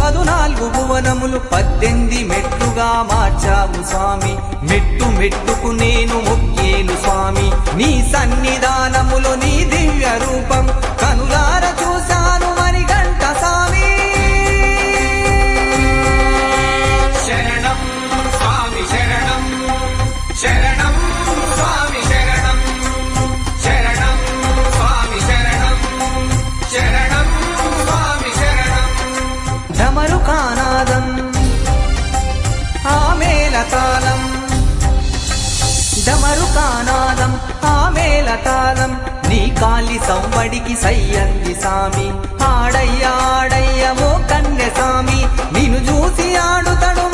14 భువనములు 18 మెట్లుగా మార్చావు స్వామి, మెట్టు మెట్టుకు నేను మొక్కేను స్వామి, నీ సన్నిధానములో నీ దివ్య రూపం కనులార చూశాను మణికంఠ స్వామి. శరణం స్వామి శరణం, శరణం స్వామి శరణం, శరణం స్వామి శరణం, శరణం స్వామి శరణం. డమరుకానాదం ఆమేళతాళం, డమరుకానాదం ఆమేళతాళం, నీ కాలి సంవడికి సయ్యంది సామి, ఆడయ్య ఆడయ్య ఓ కన్య సామి, నిన్ను చూసి ఆడుతడు